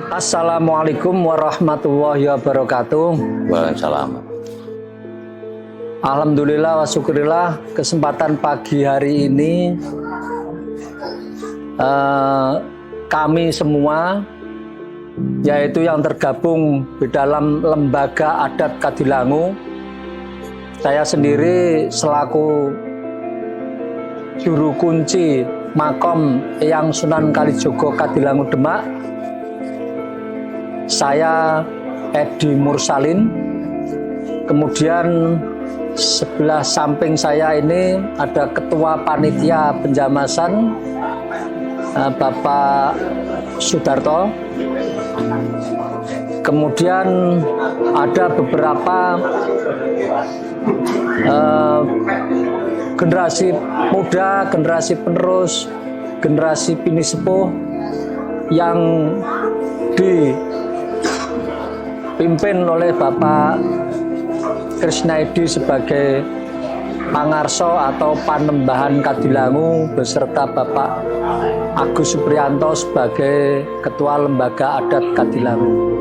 Assalamualaikum warahmatullahi wabarakatuh. Waalaikumsalam. Alhamdulillah wa syukurillah, kesempatan pagi hari ini kami semua, yaitu yang tergabung di dalam lembaga adat Kadilangu, saya sendiri selaku juru kunci Makom Eyang Sunan Kalijogo Kadilangu Demak, saya Edi Mursalin. Kemudian sebelah samping saya ini ada Ketua Panitia Penjamasan Bapak Sudarto. Kemudian ada beberapa generasi muda, generasi penerus, generasi bini sepuh yang dipimpin oleh Bapak Krisnaedi sebagai Pangarso atau Panembahan Kadilangu beserta Bapak Agus Supriyanto sebagai Ketua Lembaga Adat Kadilangu.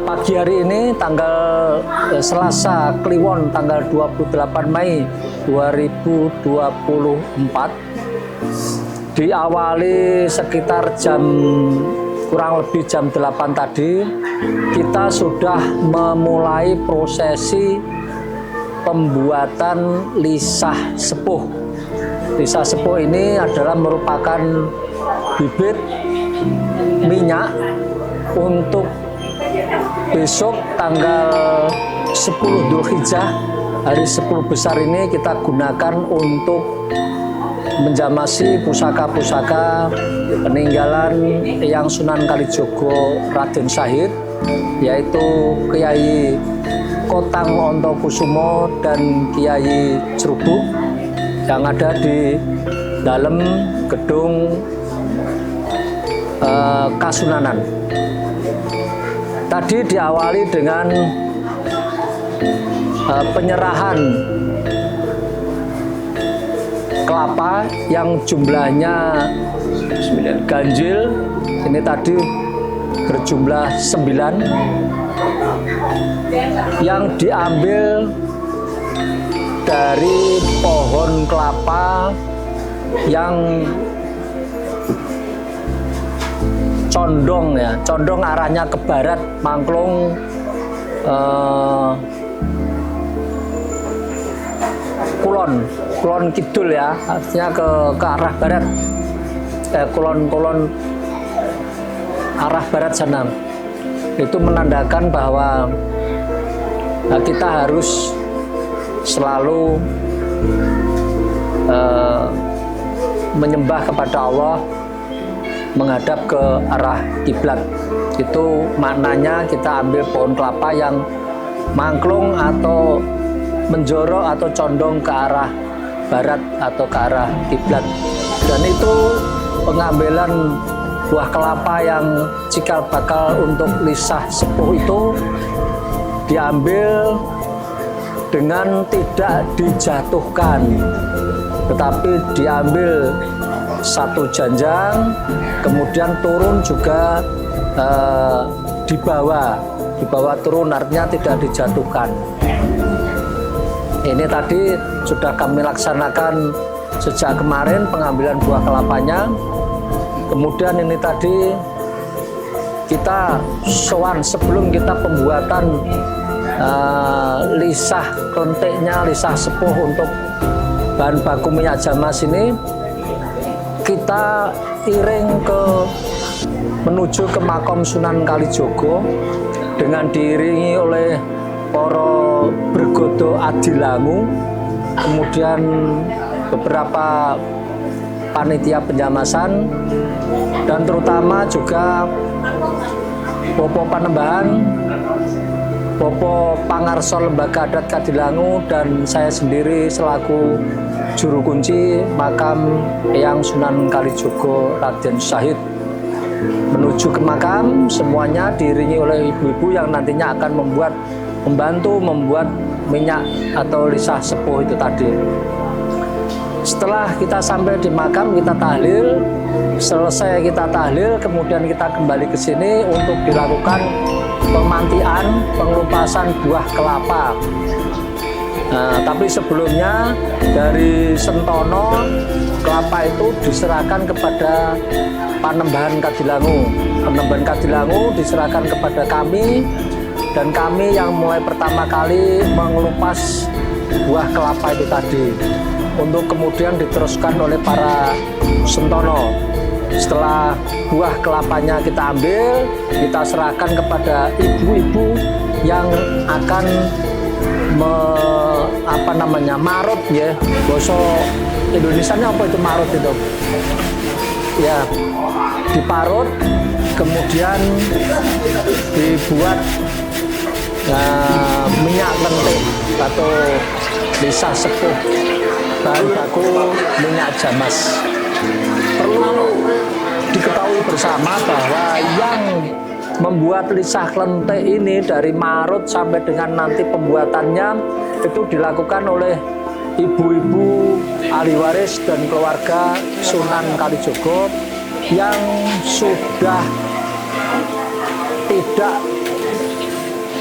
Pagi hari ini tanggal Selasa Kliwon tanggal 28 Mei 2024 diawali sekitar kurang lebih jam 8 tadi kita sudah memulai prosesi pembuatan lisah sepuh. Lisah sepuh ini adalah merupakan bibit minyak untuk besok tanggal 10 Dzulhijjah, hari 10 besar ini kita gunakan untuk menjamasi pusaka-pusaka peninggalan Eyang Sunan Kalijogo Raden Syahid, yaitu Kiai Kotang Ontokusumo dan Kiai Cerubuk yang ada di dalam gedung Kasunanan. Tadi diawali dengan penyerahan kelapa yang jumlahnya 9 ganjil. Ini tadi berjumlah 9 yang diambil dari pohon kelapa yang condong, ya, condong arahnya ke barat, mangklung kulon kidul, ya, artinya ke arah barat, kulon arah barat sana. Itu menandakan bahwa kita harus selalu menyembah kepada Allah, menghadap ke arah kiblat. Itu maknanya kita ambil pohon kelapa yang mangklung atau menjorok atau condong ke arah barat atau ke arah kiblat. Dan itu pengambilan buah kelapa yang cikal bakal untuk lisah sepuh itu diambil dengan tidak dijatuhkan, tetapi diambil satu janjang, kemudian turun juga dibawa turun, artinya tidak dijatuhkan. Ini tadi sudah kami laksanakan sejak kemarin pengambilan buah kelapanya. Kemudian ini tadi kita sowan sebelum kita pembuatan lisah klenteknya, lisah sepuh untuk bahan baku minyak jamas ini, kita iring menuju ke Makom Sunan Kalijogo dengan diiringi oleh para bergodo Adilangu, kemudian beberapa panitia penjamasan, dan terutama juga Popo Panembahan, Popo Pangarso Lembaga Adat Kadilangu, dan saya sendiri selaku juru kunci Makam Eyang Sunan Kalijogo Raden Syahid. Menuju ke makam, semuanya diiringi oleh ibu-ibu yang nantinya akan membantu membuat minyak atau lisah sepuh itu tadi. Setelah kita sampai di makam, kita tahlil. Selesai kita tahlil, kemudian kita kembali ke sini untuk dilakukan pemantian, pengelupasan buah kelapa. Nah, tapi sebelumnya dari Sentono, kelapa itu diserahkan kepada Panembahan Kadilangu. Panembahan Kadilangu diserahkan kepada kami, dan kami yang mulai pertama kali mengelupas buah kelapa itu tadi, untuk kemudian diteruskan oleh para Sentono. Setelah buah kelapanya kita ambil, kita serahkan kepada ibu-ibu yang akan marut ya. Bahasa Indonesianya apa itu marut itu? Ya, diparut, kemudian dibuat minyak lentik atau lisah sepuh, bahan baku minyak jamas. Perlu diketahui bersama bahwa yang membuat lisah lentik ini dari marut sampai dengan nanti pembuatannya itu dilakukan oleh ibu-ibu ahli waris dan keluarga Sunan Kalijogo yang sudah tidak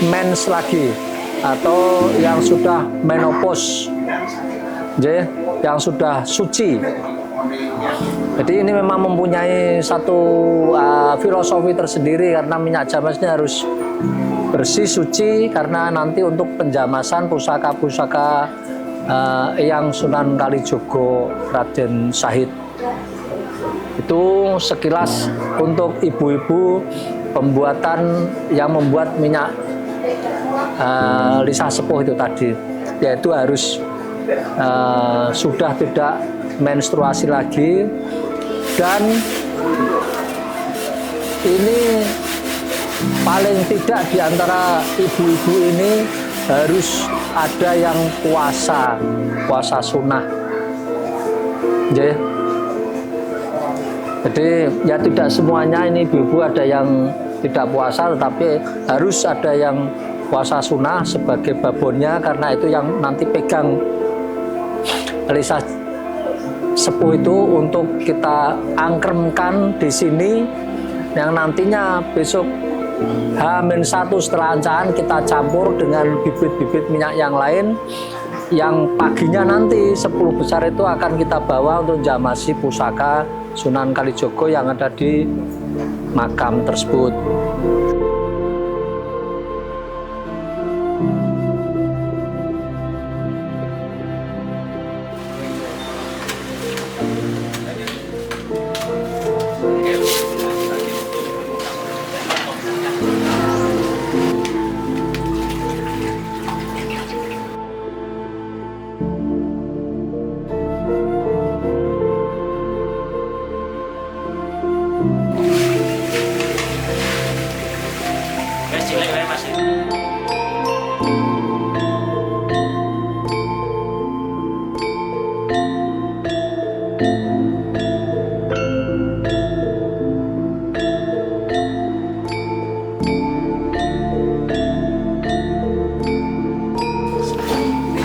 mens lagi atau yang sudah menopause, yang sudah suci. Jadi ini memang mempunyai satu filosofi tersendiri, karena minyak jamasnya harus bersih, suci, karena nanti untuk penjamasan pusaka-pusaka Eyang Sunan Kalijogo Raden Syahid. Itu sekilas untuk ibu-ibu pembuatan yang membuat minyak lisah sepuh itu tadi, yaitu harus sudah tidak menstruasi lagi, dan ini paling tidak di antara ibu-ibu ini harus ada yang puasa sunnah. Jadi ya tidak semuanya ini ibu-ibu ada yang tidak puasa, tetapi harus ada yang puasa sunnah sebagai babonnya, karena itu yang nanti pegang lisah sepuh itu untuk kita angkremkan di sini, yang nantinya besok H-1 setelah ancahan kita campur dengan bibit-bibit minyak yang lain, yang paginya nanti 10 besar itu akan kita bawa untuk jamasi pusaka Sunan Kalijogo yang ada di makam tersebut.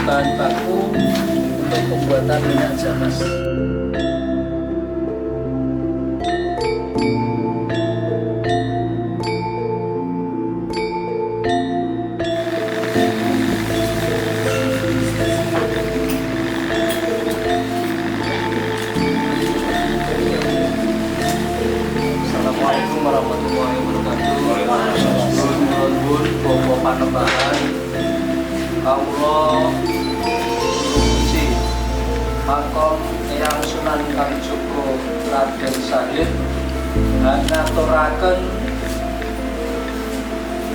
Bahan baku untuk pembuatan minyak jamas. Assalamualaikum warahmatullahi wabarakatuh. Bobo Panembahan, Allah suci makom Eyang Sunan Kalijogo Raden Syahid ngaturaken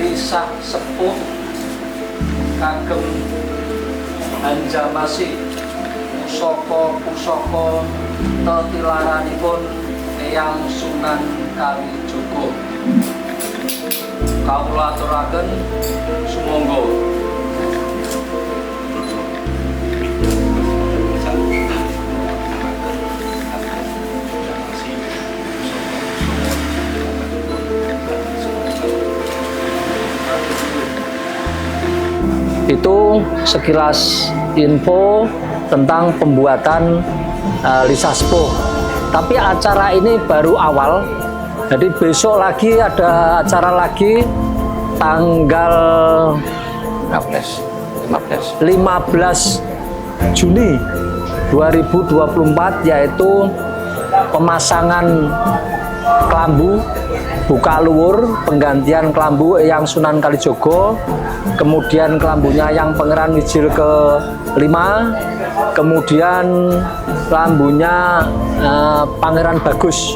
lisah sepuh kagem anjamasi pusaka tetilaranipun Eyang Sunan Kalijogo. Kawula aturaken sumangga. Itu sekilas info tentang pembuatan Lisaspo. Tapi acara ini baru awal. Jadi besok lagi ada acara lagi tanggal 15 Juni 2024, yaitu pemasangan kelambu buka luhur, penggantian kelambu Eyang Sunan Kalijogo, kemudian kelambunya yang Pangeran Wijil ke-5, kemudian kelambunya Pangeran Bagus.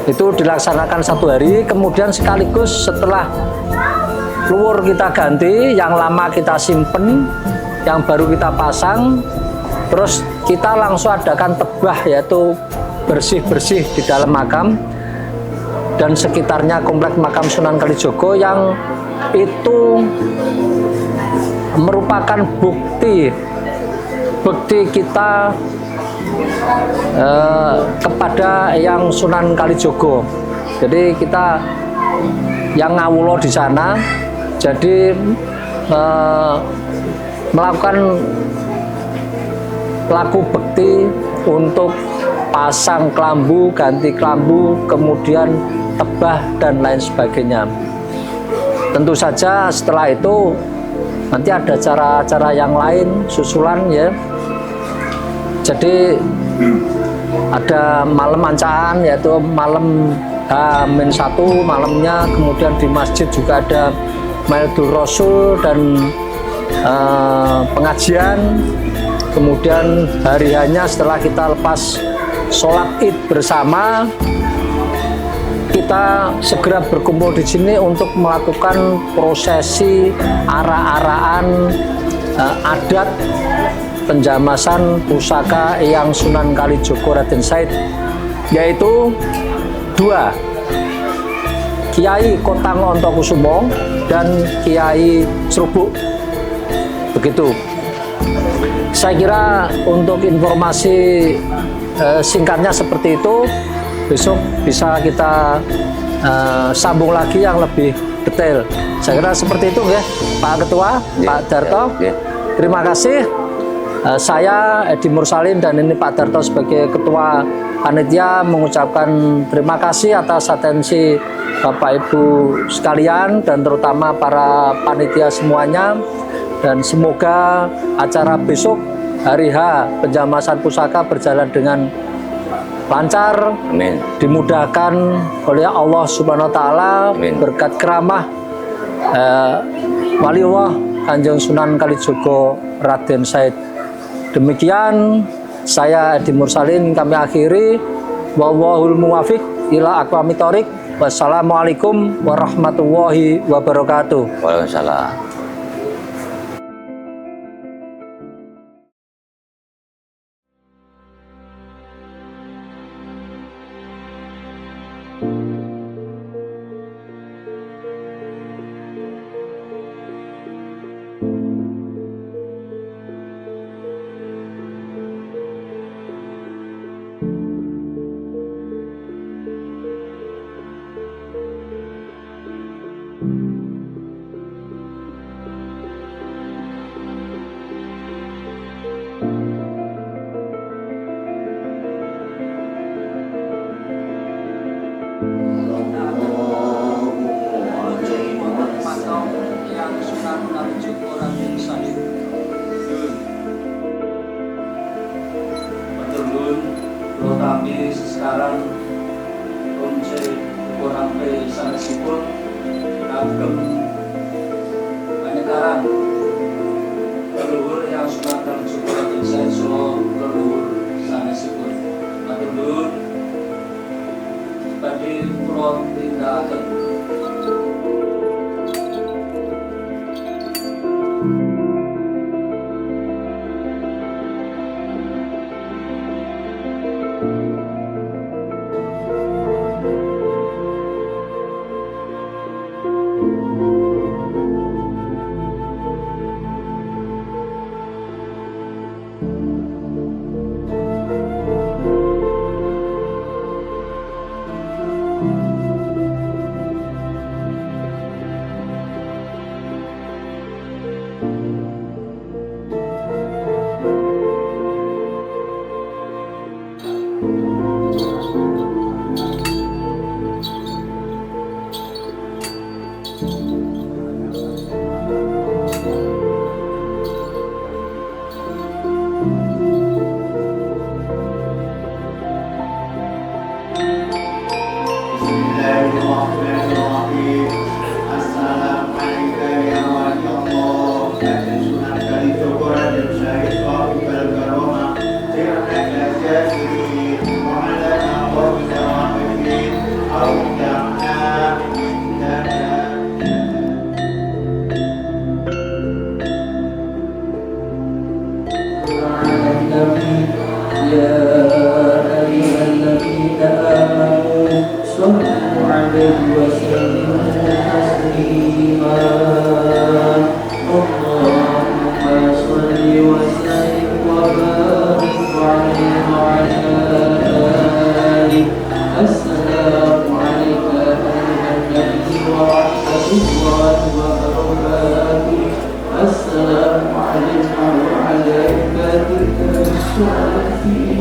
Itu dilaksanakan 1 hari, kemudian sekaligus setelah luhur kita ganti, yang lama kita simpen, yang baru kita pasang, terus kita langsung adakan tebah, yaitu bersih-bersih di dalam makam dan sekitarnya komplek makam Sunan Kalijogo, yang itu merupakan bukti kita kepada Eyang Sunan Kalijogo. Jadi kita yang ngawulo di sana, jadi melakukan laku bekti untuk pasang kelambu, ganti kelambu, kemudian tebah dan lain sebagainya. Tentu saja setelah itu nanti ada cara-cara yang lain susulan ya. Jadi ada malam mancaan, yaitu malam H-1 malamnya, kemudian di masjid juga ada Maulidul Rasul dan pengajian, kemudian hari hanya setelah kita lepas sholat id bersama, kita segera berkumpul di sini untuk melakukan prosesi arah-arahan adat penjamasan pusaka Eyang Sunan Kalijogo Raden Said, yaitu 2, Kiai Kotang Ontokusumo dan Kiai Srubuk. Begitu. Saya kira untuk informasi singkatnya seperti itu. Besok bisa kita sambung lagi yang lebih detail. Saya kira seperti itu ya, Pak Ketua, Pak Darto. Terima kasih. Saya Edi Mursalin dan ini Pak Darto sebagai Ketua Panitia mengucapkan terima kasih atas atensi Bapak Ibu sekalian dan terutama para panitia semuanya, dan semoga acara besok hari H penjamasan pusaka berjalan dengan lancar. Amin. Dimudahkan oleh Allah Subhanahu wa taala, berkat keramah waliullah Kanjeng Sunan Kalijogo Raden Said. Demikian saya Edi Mursalin kami akhiri. Wallahul muwafiq ila aqwamit thoriq. Wassalamualaikum warahmatullahi wabarakatuh. Waalaikumsalam. Kami sekarang kunci kurang sanesipun kagem panyegaran leluhur yang Sunan Kalijogo Raden Said Solo leluhur sanesipun. Matur nuwun badhe kula tindakaken. عليه وسلم تسليما اللهم صل وسلم وبارك عليه وعلى آله السلام عليك أيها النبي ورحمة الله وبركاته السلام علينا وعلى عبادك الصالحين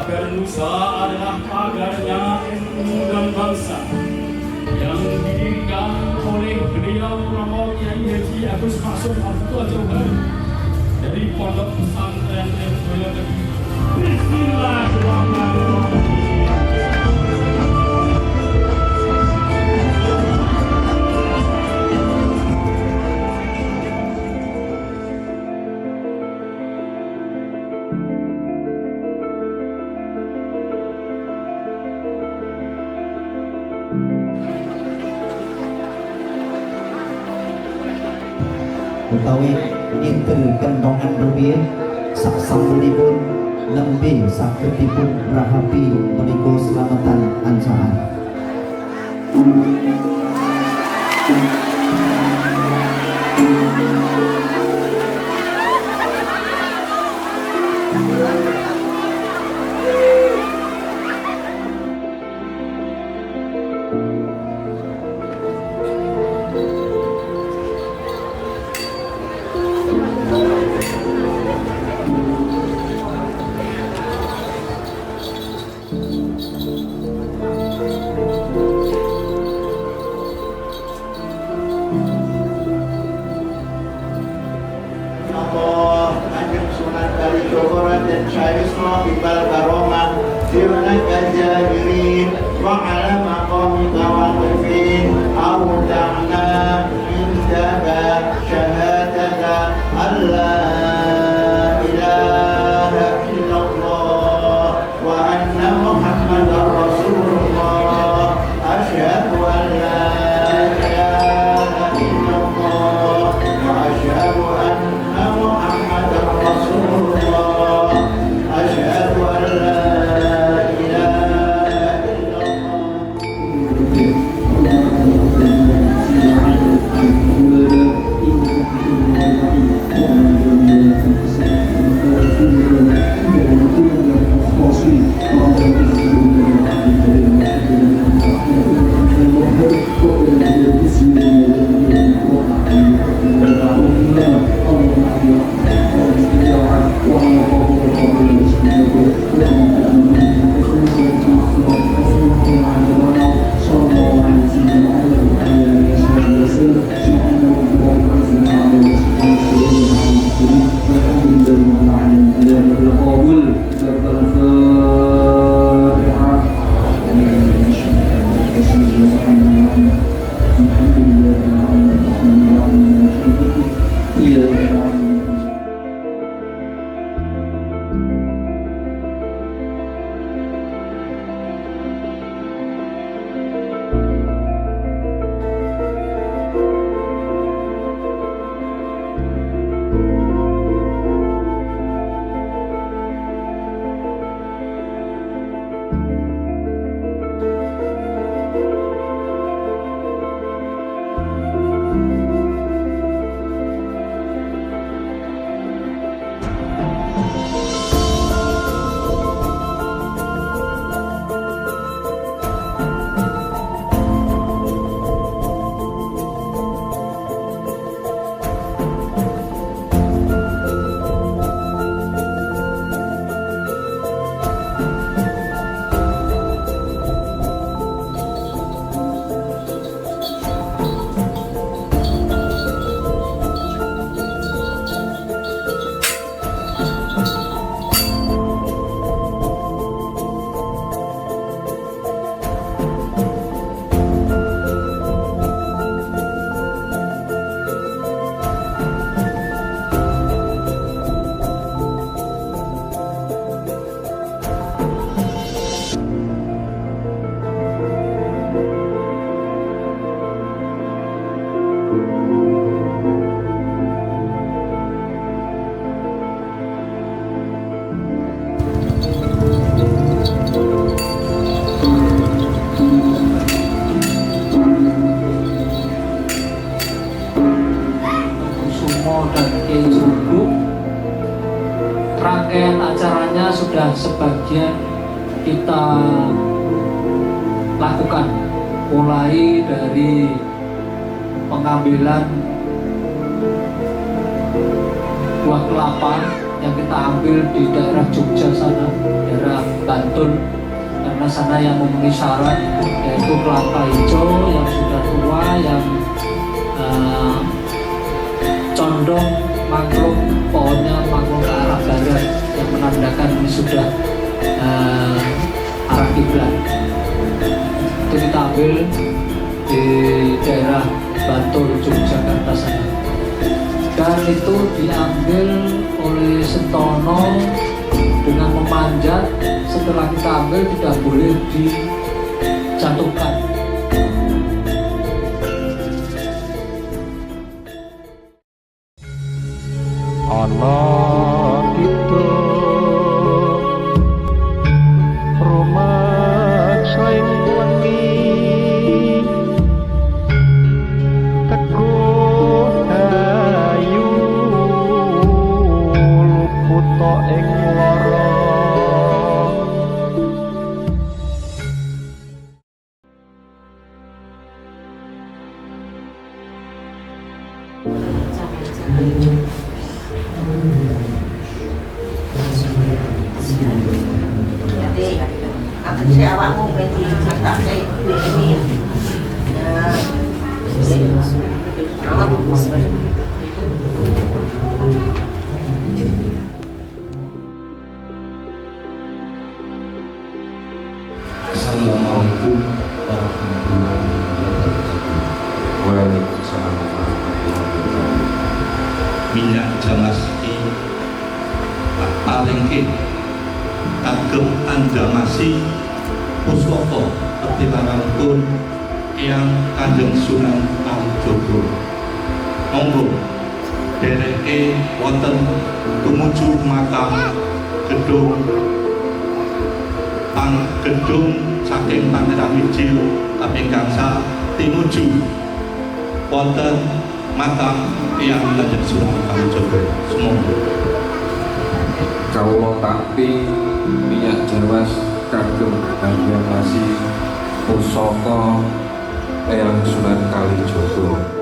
Pagar Nusa adalah pagarnya ilmu dan bangsa yang didirikan oleh beliau Romo Kiai Haji Agus Maksum Abdul Jauhar dari Pondok Pesantren Boyolali. Bismillahirrahmanirrahim. utawi intel kentongan rupiah sak sampulipun nembe sagedipun rahapi menika selamatan ancaan. Allah Kanjeng Sunan Kalijogo dan Syekh Isra Bibal Karomah Firnaka Jahirin wa ala maqamika waqifin awda'na indaka syahadata Allah ilaha illallah wa anna Muhammadar Rasulullah asyhadu an la ilaha illallah wa asyhadu anna Muhammadar Rasulullah asyhadu an la ilaha illallah. Rangkaian acaranya sudah sebagian kita lakukan, mulai dari pengambilan buah kelapa yang kita ambil di daerah Jogja sana, daerah Bantul, karena sana yang memenuhi syarat yaitu kelapa hijau yang sudah tua, yang condong mangrove, pohonnya mangrove ke arah barat, yang menandakan ini sudah arah kiblat. Itu kita ambil di daerah Bantul, Yogyakarta sana, dan itu diambil oleh Sentono dengan memanjat. Setelah kita ambil tidak boleh dijatuhkan. Ana kita rumah sing wengi teguh ayu luput ing lara Jadi awakmu berarti tak saya ini ya. Awak minyak jamas iki palingke kagem andamasi pusaka petilaranipun Eyang Kanjeng Sunan Kalijaga. Monggo dereke wonten tumuju makam gedung saking Pangeran Wijil kaping gangsal tinuju wonten makam Eyang Kanjeng Sunan Kalijaga. Semoga kawula tampi minyak jawas kagem andamasi pusaka Eyang Sunan Kalijaga.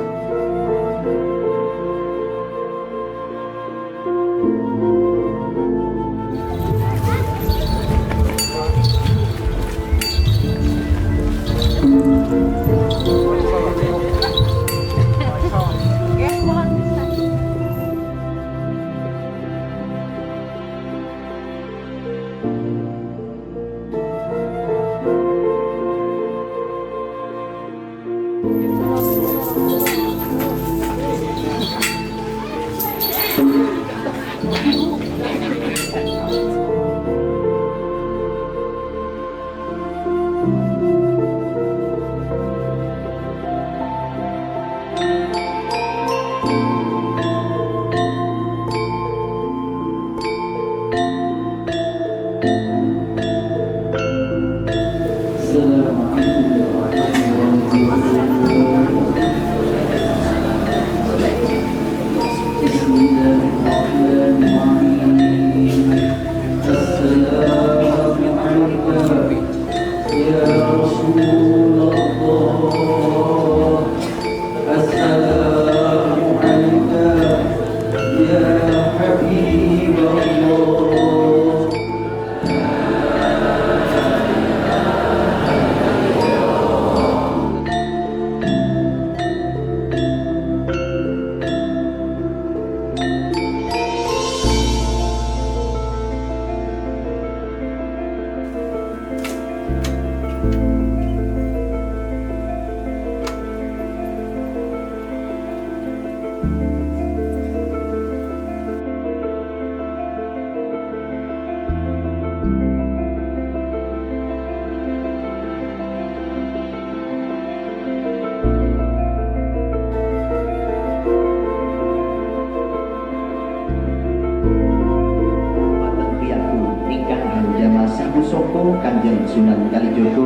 Kanjeng Sunan Kalijaga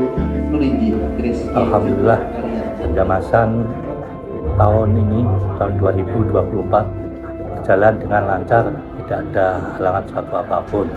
meninji keris. Alhamdulillah penjamasan tahun ini tahun 2024 berjalan dengan lancar, tidak ada halangan suatu apapun.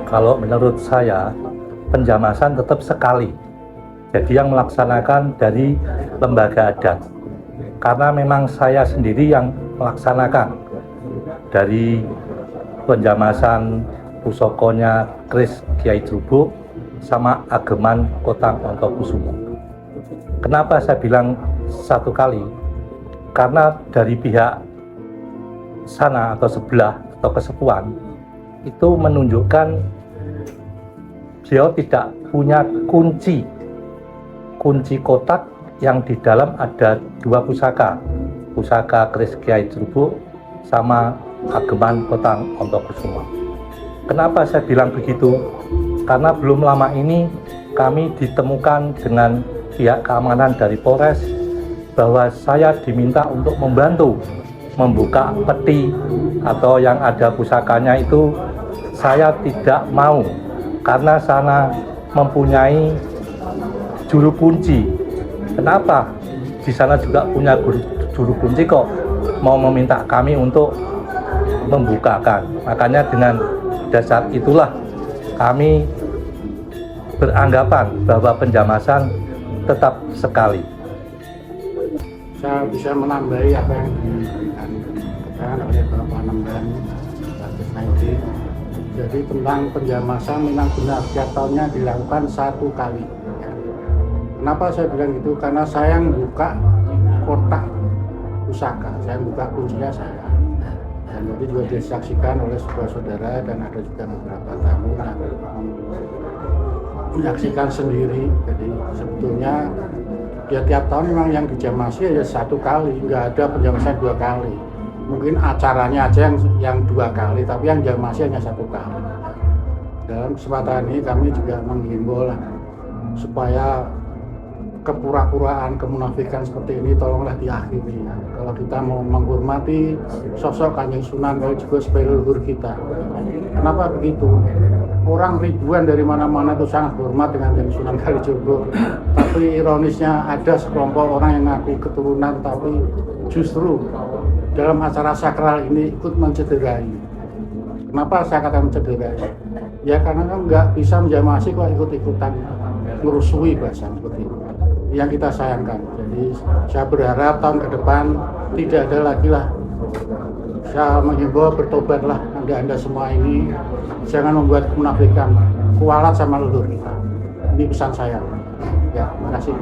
Kalau menurut saya, penjamasan tetap sekali. Jadi yang melaksanakan dari lembaga adat. Karena memang saya sendiri yang melaksanakan dari penjamasan pusokonya Kris Kyai Trubuk sama Ageman Kotang Ontokusumo. Kenapa saya bilang satu kali? Karena dari pihak sana atau sebelah atau kesepuan itu menunjukkan beliau tidak punya kunci kotak yang di dalam ada dua pusaka Kris Kyai Trubuk sama Ageman Kotang Ontokusumo. Kenapa saya bilang begitu? Karena belum lama ini kami ditemukan dengan pihak keamanan dari Polres bahwa saya diminta untuk membantu membuka peti atau yang ada pusakanya itu. Saya tidak mau karena mempunyai juru kunci. Kenapa di sana juga punya juru kunci kok mau meminta kami untuk membukakan? Makanya dengan dasar itulah kami beranggapan bahwa penjamasan tetap sekali. Saya bisa menambahi apa yang diberikan oleh Bapak Namban Kusnaidi. Jadi tentang penjamasan memang benar tiap tahunnya dilakukan 1 kali. Kenapa saya bilang gitu? Karena saya yang buka kotak pusaka, saya buka kuncinya saya. Dan itu juga disaksikan oleh sebuah saudara dan ada juga beberapa tamu yang menyaksikan sendiri. Jadi sebetulnya ya tiap tahun memang yang dijamasi aja 1 kali, nggak ada penjamasan 2 kali. Mungkin acaranya aja yang 2 kali, tapi yang jamasi hanya 1 kali. Dalam kesempatan ini kami juga menghimbau lah supaya kepura-puraan, kemunafikan seperti ini tolonglah diakhiri. Kalau kita mau menghormati sosok Kanjeng Sunan Kalijogo sebagai leluhur kita. Kenapa begitu? Orang ribuan dari mana-mana itu sangat hormat dengan Kanjeng Sunan Kalijogo. Tapi ironisnya ada sekelompok orang yang ngaku keturunan tapi justru dalam acara sakral ini ikut mencederai. Kenapa saya katakan mencederai? Ya karena kan nggak bisa menjamasi kok ikut-ikutan merusui bahasa seperti itu. Yang kita sayangkan. Jadi saya berharap tahun ke depan tidak ada lagi lah. Saya mengimbau bertobatlah Anda semua ini, jangan membuat kemunafikan, kualat sama leluhur kita. Ini pesan saya. Ya, terima kasih.